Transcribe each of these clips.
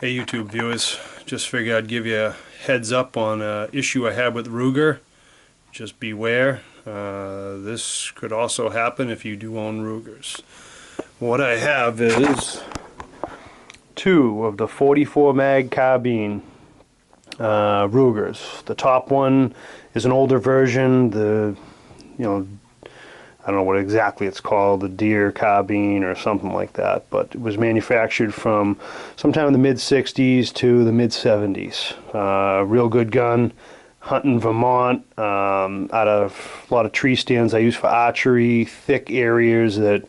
Hey YouTube viewers, just figured I'd give you a heads up on an issue I had with Ruger. Just beware, this could also happen if you do own Rugers. What I have is two of the 44 mag carbine Rugers. The top one is an older version, I don't know what exactly it's called, the deer carbine or something like that, but it was manufactured from sometime in the mid-60s to the mid-70s. Real good gun, hunting Vermont, out of a lot of tree stands I use for archery, thick areas that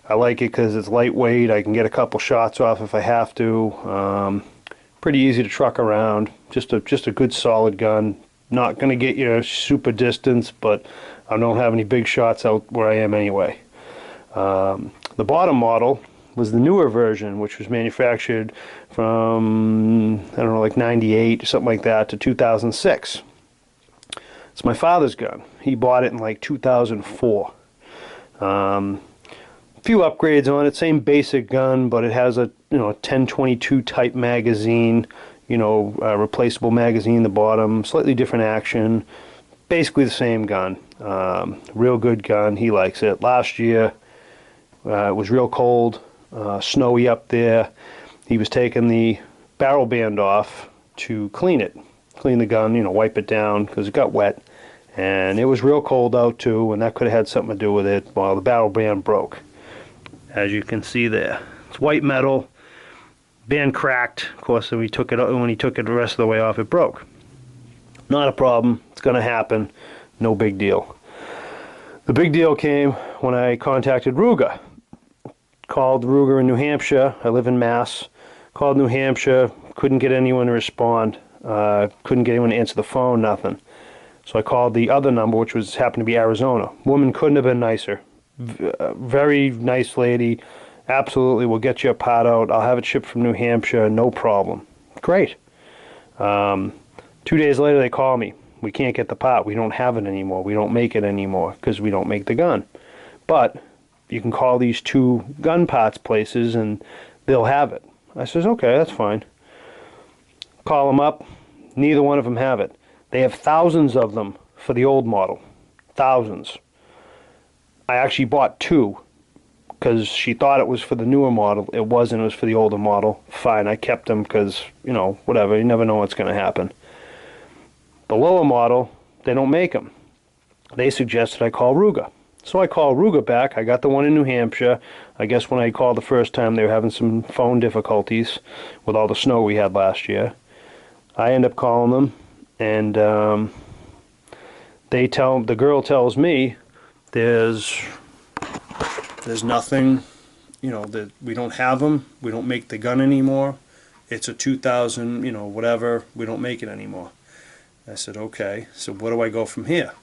I like it because it's lightweight. I can get a couple shots off if I have to. Pretty easy to truck around, just a good solid gun. Not going to get you super distance, but I don't have any big shots out where I am anyway. The bottom model was the newer version, which was manufactured from, I don't know, like 98 or something like that to 2006. It's my father's gun. He bought it in like 2004. A few upgrades on it, same basic gun, but it has a 1022 type magazine, replaceable magazine in the bottom, slightly different action, basically the same gun. Real good gun. He likes it. Last year it was real cold, snowy up there. He was taking the barrel band off to clean the gun, wipe it down because it got wet, and it was real cold out too, and that could have had something to do with it. Well, the barrel band broke, as you can see there. It's white metal. Band cracked. Of course, when he took it the rest of the way off, it broke. Not a problem. It's going to happen. No big deal. The big deal came when I contacted Ruger. Called Ruger in New Hampshire. I live in Mass. Called New Hampshire. Couldn't get anyone to respond. Couldn't get anyone to answer the phone. Nothing. So I called the other number, which happened to be Arizona. Woman couldn't have been nicer. Very nice lady. Absolutely, we'll get you a pot out. I'll have it shipped from New Hampshire. No problem. Great. 2 days later, they call me. We can't get the pot. We don't have it anymore. We don't make it anymore because we don't make the gun. But you can call these two gun pots places and they'll have it. I says, okay, that's fine. Call them up. Neither one of them have it. They have thousands of them for the old model. Thousands. I actually bought two because she thought it was for the newer model. It wasn't. It was for the older model. Fine, I kept them because, whatever. You never know what's going to happen. The lower model, they don't make them. They suggested I call Ruger. So I called Ruger back. I got the one in New Hampshire. I guess when I called the first time, they were having some phone difficulties with all the snow we had last year. I end up calling them, and the girl tells me there's nothing, that we don't have them. We don't make the gun anymore. It's a 2000, whatever. We don't make it anymore. I said, okay. So what do I go from here?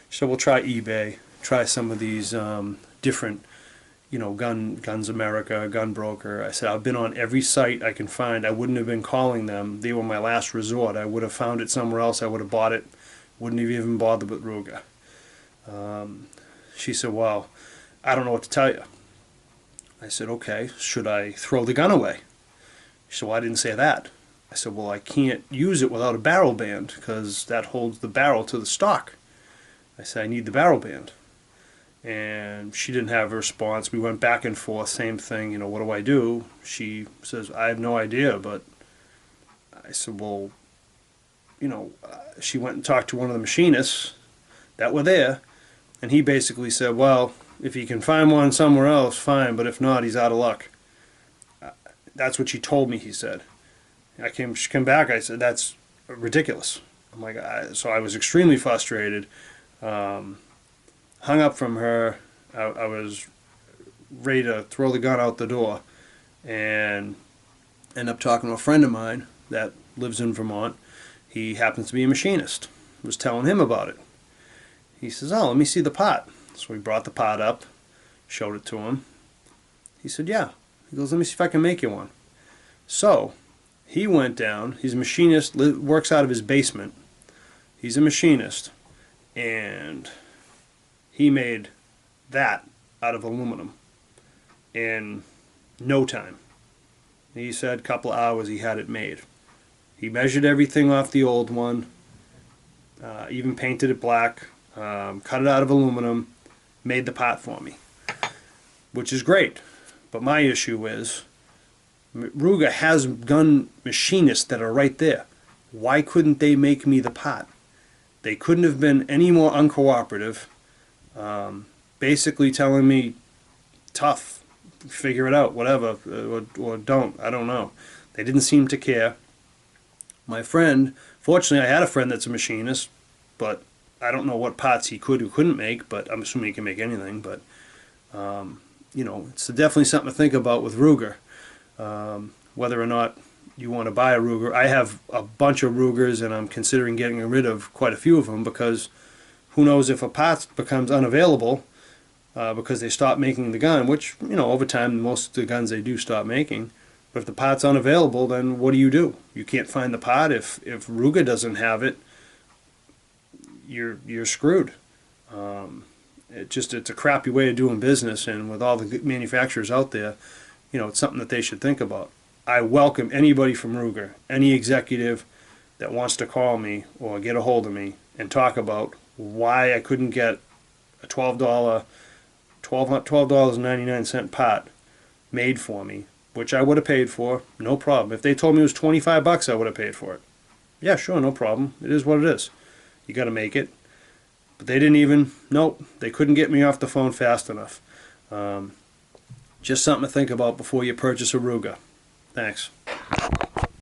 She said, we'll try eBay. Try some of these different, Guns America, Gun Broker. I said, I've been on every site I can find. I wouldn't have been calling them. They were my last resort. I would have found it somewhere else. I would have bought it. Wouldn't have even bothered with Ruger. She said, well, I don't know what to tell you. I said, okay, should I throw the gun away? She said, well, I didn't say that. I said, well, I can't use it without a barrel band because that holds the barrel to the stock. I said, I need the barrel band. And she didn't have a response. We went back and forth, same thing, what do I do? She says, I have no idea, but I said, well, she went and talked to one of the machinists that were there, and he basically said, well, if he can find one somewhere else, fine, but if not, he's out of luck. That's what she told me, he said. She came back, I said, that's ridiculous. I'm like, so I was extremely frustrated. Hung up from her. I was ready to throw the gun out the door and end up talking to a friend of mine that lives in Vermont. He happens to be a machinist. I was telling him about it. He says, oh, let me see the pot. So we brought the pot up, showed it to him. He said, yeah. He goes, let me see if I can make you one. So he went down. He's a machinist, works out of his basement. He's a machinist. And he made that out of aluminum in no time. He said a couple of hours he had it made. He measured everything off the old one, even painted it black, cut it out of aluminum, made the pot for me, which is great. But my issue is, Ruger has gun machinists that are right there. Why couldn't they make me the pot? They couldn't have been any more uncooperative, basically telling me, tough, figure it out, whatever, or don't, I don't know. They didn't seem to care. My friend, fortunately I had a friend that's a machinist, but I don't know what pots he could or couldn't make, but I'm assuming he can make anything. But you know, it's definitely something to think about with Ruger, whether or not you want to buy a Ruger. I have a bunch of Rugers, and I'm considering getting rid of quite a few of them, because who knows if a pot becomes unavailable because they stop making the gun, which, you know, over time most of the guns they do stop making. But if the pot's unavailable, then what do? You can't find the pot. If Ruger doesn't have it, you're screwed. It's a crappy way of doing business, and with all the manufacturers out there, you know, it's something that they should think about. I welcome anybody from Ruger, any executive that wants to call me or get a hold of me and talk about why I couldn't get a $12.99 pot made for me, which I would have paid for, no problem. If they told me it was 25 bucks, I would have paid for it. Yeah, sure, no problem. It is what it is. You got to make it. But they didn't even, nope, they couldn't get me off the phone fast enough. Just something to think about before you purchase a Ruger. Thanks.